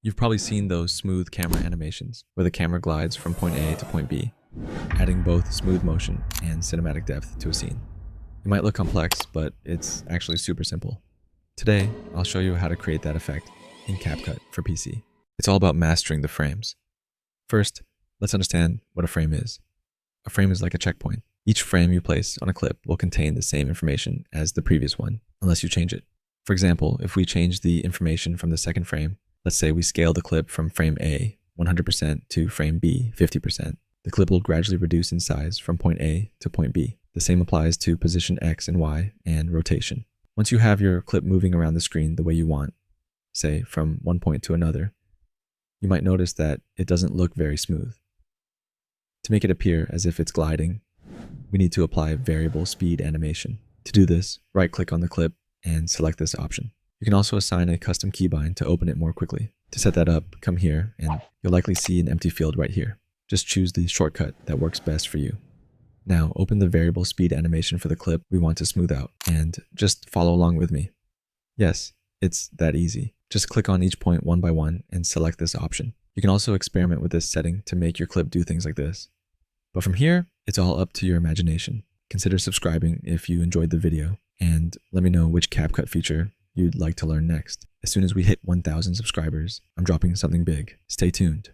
You've probably seen those smooth camera animations where the camera glides from point A to point B, adding both smooth motion and cinematic depth to a scene. It might look complex, but it's actually super simple. Today, I'll show you how to create that effect in CapCut for PC. It's all about mastering the frames. First, let's understand what a frame is. A frame is like a checkpoint. Each frame you place on a clip will contain the same information as the previous one, unless you change it. For example, if we change the information from the second frame, let's say we scale the clip from frame A 100% to frame B 50%, the clip will gradually reduce in size from point A to point B. The same applies to position X and Y and rotation. Once you have your clip moving around the screen the way you want, say from one point to another, you might notice that it doesn't look very smooth. To make it appear as if it's gliding, we need to apply variable speed animation. To do this, right-click on the clip and select this option. You can also assign a custom keybind to open it more quickly. To set that up, come here and you'll likely see an empty field right here. Just choose the shortcut that works best for you. Now open the variable speed animation for the clip we want to smooth out and just follow along with me. Yes, it's that easy. Just click on each point one by one and select this option. You can also experiment with this setting to make your clip do things like this. But from here, it's all up to your imagination. Consider subscribing if you enjoyed the video, and let me know which CapCut feature you'd like to learn next. As soon as we hit 1,000 subscribers, I'm dropping something big. Stay tuned.